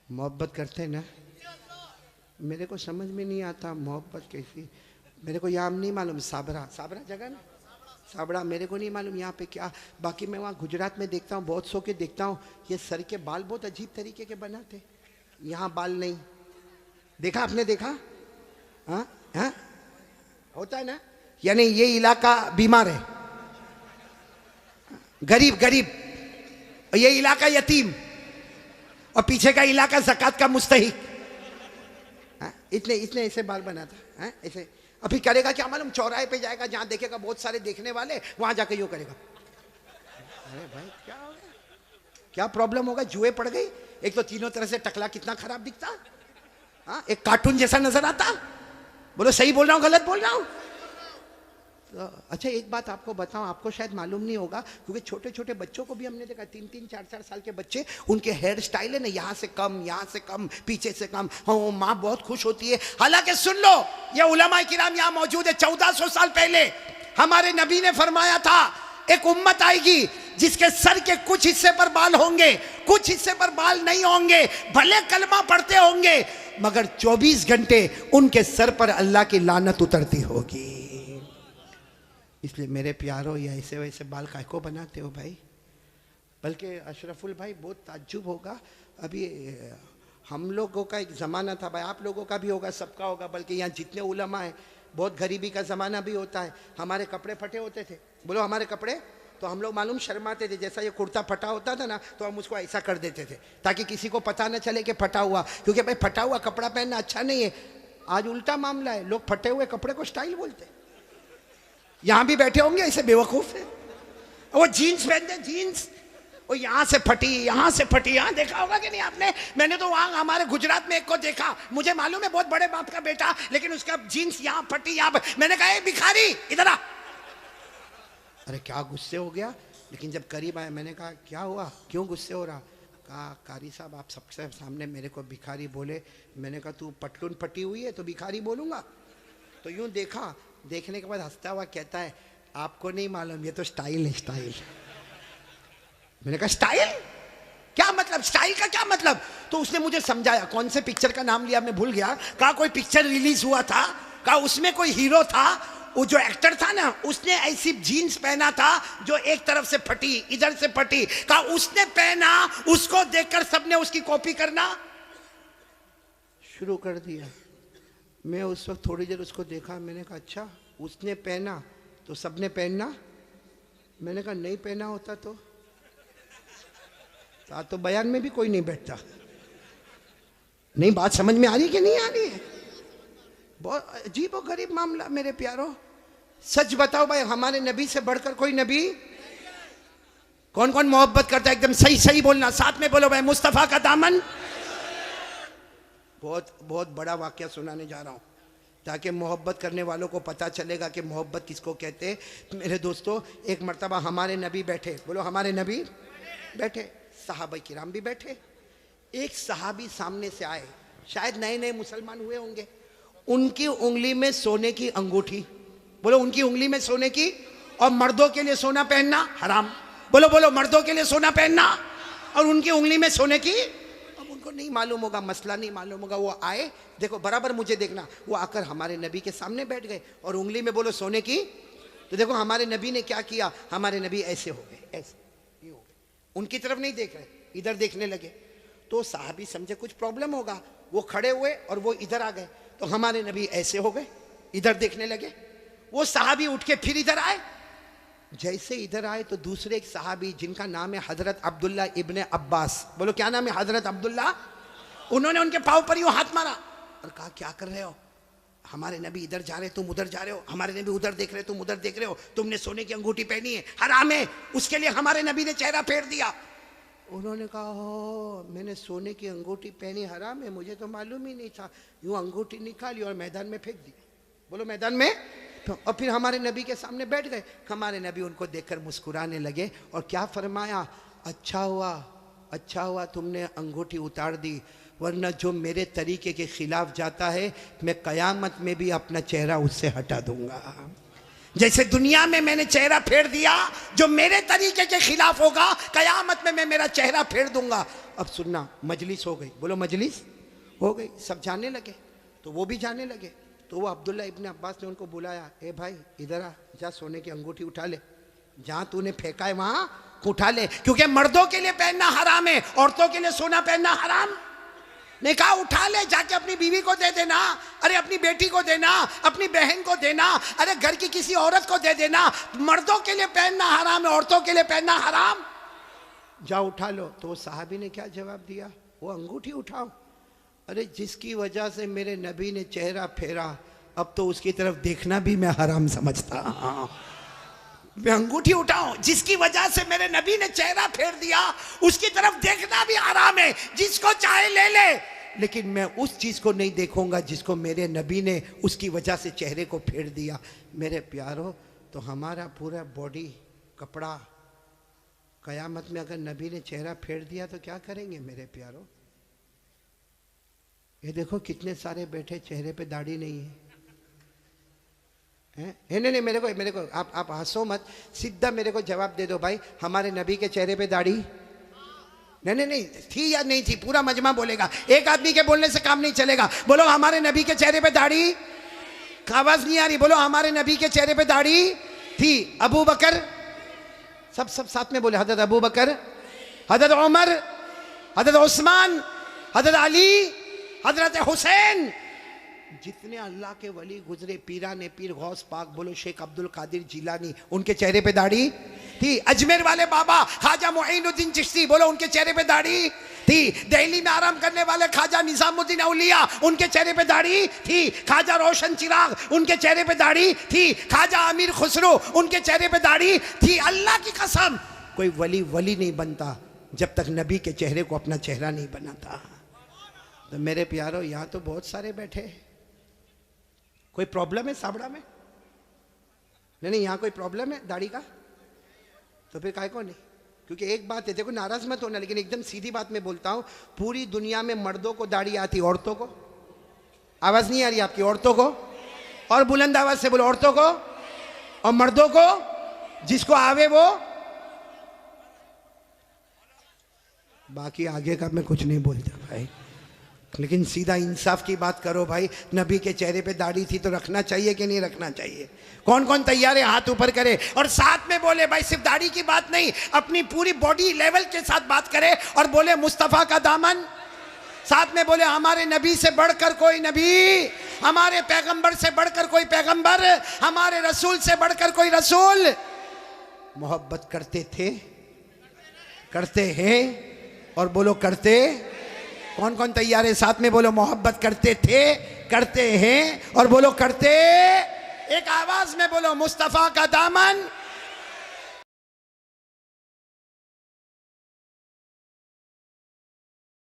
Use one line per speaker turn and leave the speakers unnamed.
मोहब्बत करते हैं ना। मेरे को समझ में नहीं आता मोहब्बत कैसी। मेरे को यहाँ नहीं मालूम, साबरा साबरा जगह ना, साबड़ा मेरे को नहीं मालूम यहाँ पे क्या। बाकी मैं वहाँ गुजरात में देखता हूँ, बहुत सौ के देखता हूँ, ये सर के बाल बहुत अजीब तरीके के बनाते। यहाँ बाल नहीं देखा आपने, देखा? हाँ हाँ होता है ना। यानी ये इलाका बीमार है, गरीब गरीब, ये इलाका यतीम, और पीछे का इलाका ज़कात का मुस्तहिक। इतने इतने ऐसे बाल बनाता है ऐसे। अभी करेगा क्या मालूम, चौराहे पे जाएगा, जहां देखेगा बहुत सारे देखने वाले, वहां जाके यूं करेगा। अरे भाई क्या हो गया, क्या प्रॉब्लम होगा? जुए पड़ गई। एक तो तीनों तरह से टकला कितना खराब दिखता, हाँ एक कार्टून जैसा नजर आता। बोलो सही बोल रहा हूँ गलत बोल रहा हूँ? तो अच्छा एक बात आपको बताऊं, आपको शायद मालूम नहीं होगा, क्योंकि छोटे छोटे बच्चों को भी हमने देखा, 3-3, 4-4 साल के बच्चे, उनके हेयर स्टाइल है ना, यहाँ से कम, यहाँ से कम, पीछे से कम। हाँ माँ बहुत खुश होती है। हालांकि सुन लो, ये उलमा किराम यहाँ मौजूद है, 1400 साल पहले हमारे नबी ने फरमाया था, एक उम्मत आएगी जिसके सर के कुछ हिस्से पर बाल होंगे, कुछ हिस्से पर बाल नहीं होंगे, भले कलमा पढ़ते होंगे, मगर 24 घंटे उनके सर पर अल्लाह की लानत उतरती होगी। इसलिए मेरे प्यारो, ये ऐसे वैसे बाल काय को बनाते हो भाई? बल्कि अशरफुल भाई बहुत ताज्जुब होगा, अभी हम लोगों का एक ज़माना था भाई, आप लोगों का भी होगा, सबका होगा, बल्कि यहाँ जितने उलमा है, बहुत गरीबी का ज़माना भी होता है। हमारे कपड़े फटे होते थे, बोलो हमारे कपड़े, तो हम लोग मालूम शर्माते थे। जैसा ये कुर्ता फटा होता था ना, तो हम उसको ऐसा कर देते थे ताकि किसी को पता ना चले कि फटा हुआ, क्योंकि भाई फटा हुआ कपड़ा पहनना अच्छा नहीं है। आज उल्टा मामला है, लोग फटे हुए कपड़े को स्टाइल बोलते हैं। यहां भी बैठे होंगे ऐसे बेवकूफ है, वो जीन्स पहनते, जीन्स वो यहां से फटी, यहां से फटी। यहां देखा होगा कि नहीं आपने? मैंने तो वहां हमारे गुजरात में एक को देखा, मुझे मालूम है बहुत बड़े बाप का बेटा, लेकिन उसका जीन्स यहां फटी, यहां। मैंने कहा भिखारी इधर आ। अरे क्या गुस्से हो गया, लेकिन जब करीब आया मैंने कहा क्या हुआ, क्यों गुस्से हो रहा? कहा कारी साहब आप सबसे सामने मेरे को भिखारी बोले। मैंने कहा तू पटलून फटी हुई है तो भिखारी बोलूंगा? तो यूं देखा, देखने के बाद हंसता हुआ कहता है आपको नहीं मालूम, ये तो स्टाइल है, स्टाइल। मैंने कहा स्टाइल क्या मतलब, स्टाइल का क्या मतलब? तो उसने मुझे समझाया, कौन से पिक्चर का नाम लिया मैं भूल गया। कहा कोई पिक्चर रिलीज हुआ था, कहा उसमें कोई हीरो था, वो जो एक्टर था ना, उसने ऐसी जीन्स पहना था जो एक तरफ से फटी, इधर से फटी। कहा उसने पहना, उसको देखकर सबने उसकी कॉपी करना शुरू कर दिया। मैं उस वक्त थोड़ी देर उसको देखा, मैंने कहा अच्छा उसने पहना तो सबने पहनना? मैंने कहा नहीं पहना होता तो बयान में भी कोई नहीं बैठता। नहीं बात समझ में आ रही कि नहीं आ रही है? बहुत अजीब और गरीब मामला मेरे प्यारो। सच बताओ भाई, हमारे नबी से बढ़कर कोई नबी? कौन कौन मोहब्बत करता है? एकदम सही सही बोलना, साथ में बोलो भाई, मुस्तफा का दामन। बहुत बहुत बड़ा वाक्य सुनाने जा रहा हूं ताकि मोहब्बत करने वालों को पता चलेगा कि मोहब्बत किसको कहते हैं। मेरे दोस्तों, एक मर्तबा हमारे नबी बैठे, बोलो हमारे नबी बैठे, सहाबा किराम भी बैठे। एक सहाबी सामने से आए, शायद नए नए मुसलमान हुए होंगे। उनकी उंगली में सोने की अंगूठी, बोलो उनकी उंगली में सोने की, और मर्दों के लिए सोना पहनना हराम। बोलो बोलो, मर्दों के लिए सोना पहनना और उनकी उंगली में सोने की। अब उनको नहीं मालूम होगा, मसला नहीं मालूम होगा, वो आए, देखो बराबर मुझे देखना, वो आकर हमारे नबी के सामने बैठ गए और उंगली में बोलो सोने की। तो देखो हमारे नबी ने क्या किया, हमारे नबी ऐसे हो गए, ऐसे ये हो गए, उनकी तरफ नहीं देख रहे, इधर देखने लगे। तो साहबी समझे कुछ प्रॉब्लम होगा, वो खड़े हुए और वो इधर आ गए। तो हमारे नबी ऐसे हो गए, इधर देखने लगे। वो सहाबी उठ के फिर इधर आए। जैसे इधर आए तो दूसरे एक सहाबी जिनका नाम है हजरत अब्दुल्ला इब्ने अब्बास, बोलो क्या नाम है? हजरत अब्दुल्ला। उन्होंने उनके पाँव पर यूं हाथ मारा और कहा क्या कर रहे हो? हमारे नबी इधर जा रहे, तुम उधर जा रहे हो, हमारे नबी उधर देख रहे, तुम उधर देख रहे हो, तुमने सोने की अंगूठी पहनी है, हराम है। उसके लिए हमारे नबी ने चेहरा फेर दिया। उन्होंने कहा हो, मैंने सोने की अंगूठी पहनी, हराम है, मुझे तो मालूम ही नहीं था। यूं अंगूठी निकाली और मैदान में फेंक दी, बोलो मैदान में। और फिर हमारे नबी के सामने बैठ गए। हमारे नबी उनको देखकर मुस्कुराने लगे और क्या फरमाया, अच्छा हुआ तुमने अंगूठी उतार दी, वरना जो मेरे तरीके के खिलाफ जाता है मैं कयामत में भी अपना चेहरा उससे हटा दूंगा। जैसे दुनिया में मैंने चेहरा फेर दिया, जो मेरे तरीके के खिलाफ होगा कयामत में मैं मेरा चेहरा फेर दूंगा। अब सुनना, मजलिस हो गई, बोलो मजलिस हो गई, सब जाने लगे, तो वो भी जाने लगे। तो वो अब्दुल्ला इब्न अब्बास ने उनको बुलाया, ए भाई इधर आ, जा सोने की अंगूठी उठा ले, जहां तूने फेंका है वहां उठा ले, क्योंकि मर्दों के लिए पहनना हराम है, औरतों के लिए सोना पहनना हराम। ने कहा उठा ले, जाके अपनी बीवी को दे देना, अरे अपनी बेटी को देना, अपनी बहन को देना, अरे घर की किसी औरत को दे देना। मर्दों के लिए पहनना हराम है, औरतों के लिए पहनना हराम। जा उठा लो। तो वो साहबी ने क्या जवाब दिया, वो अंगूठी उठाओ, अरे जिसकी वजह से मेरे नबी ने चेहरा फेरा, अब तो उसकी तरफ देखना भी मैं हराम समझता। मैं अंगूठी उठाऊं, जिसकी वजह से मेरे नबी ने चेहरा फेर दिया, उसकी तरफ देखना भी हराम है। जिसको चाहे ले ले, लेकिन मैं उस चीज को नहीं देखूंगा जिसको मेरे नबी ने उसकी वजह से चेहरे को फेर दिया। मेरे प्यारो, तो हमारा पूरा बॉडी कपड़ा कयामत में अगर नबी ने चेहरा फेर दिया तो क्या करेंगे मेरे प्यारो? ये देखो कितने सारे बैठे, चेहरे पे दाढ़ी नहीं है। नहीं, मेरे को आप हंसो मत, सीधा मेरे को जवाब दे दो भाई, हमारे नबी के चेहरे पे दाढ़ी नहीं थी या नहीं थी? पूरा मजमा बोलेगा, एक आदमी के बोलने से काम नहीं चलेगा। बोलो हमारे नबी के चेहरे पे दाढ़ी, आवाज नहीं आ रही, बोलो हमारे नबी के चेहरे पे दाढ़ी थी। अबू बकर, सब साथ में बोले, हजरत अबू बकर, हजरत उमर, हजरत उस्मान, हजरत अली, हजरत हुसैन, जितने अल्लाह के वली गुजरे, पीराने पीर गौस पाक, बोलो शेख अब्दुल कादिर जिलानी, उनके चेहरे पे दाढ़ी थी। अजमेर वाले बाबा ख्वाजा मुईनुद्दीन चिश्ती, बोलो उनके चेहरे पे दाढ़ी थी। दिल्ली में आराम करने वाले ख्वाजा निजामुद्दीन औलिया, उनके चेहरे पे दाढ़ी थी। ख्वाजा रोशन चिराग, उनके चेहरे पे दाढ़ी थी। ख्वाजा अमीर खुसरो, उनके चेहरे पे दाढ़ी थी। अल्लाह की कसम, कोई वली नहीं बनता जब तक नबी के चेहरे को अपना चेहरा नहीं बनाता। तो मेरे प्यारो, यहाँ तो बहुत सारे बैठे, कोई प्रॉब्लम है साबड़ा में? नहीं, यहाँ कोई प्रॉब्लम है दाढ़ी का? तो फिर काय को नहीं? क्योंकि एक बात है, देखो नाराज मत होना, लेकिन एकदम सीधी बात मैं बोलता हूँ, पूरी दुनिया में मर्दों को दाढ़ी आती, औरतों को? आवाज नहीं आ रही आपकी? औरतों को? और बुलंद आवाज से बोलो, औरतों को और मर्दों को, जिसको आवे वो। बाकी आगे का मैं कुछ नहीं बोलता भाई, लेकिन सीधा इंसाफ की बात करो भाई। नबी के चेहरे पे दाढ़ी थी तो रखना चाहिए कि नहीं रखना चाहिए? कौन कौन तैयार है हाथ ऊपर करे और साथ में बोले भाई, सिर्फ दाढ़ी की बात नहीं, अपनी पूरी बॉडी लेवल के साथ बात करे और बोले मुस्तफ़ा का दामन। साथ में बोले हमारे नबी से बढ़कर कोई नबी, हमारे पैगंबर से बढ़कर कोई पैगंबर, हमारे रसूल से बढ़कर कोई रसूल। मोहब्बत करते थे, करते हैं, और बोलो करते। कौन कौन तैयार है? साथ में बोलो मोहब्बत करते थे, करते हैं, और बोलो करते। एक आवाज में बोलो मुस्तफा का दामन।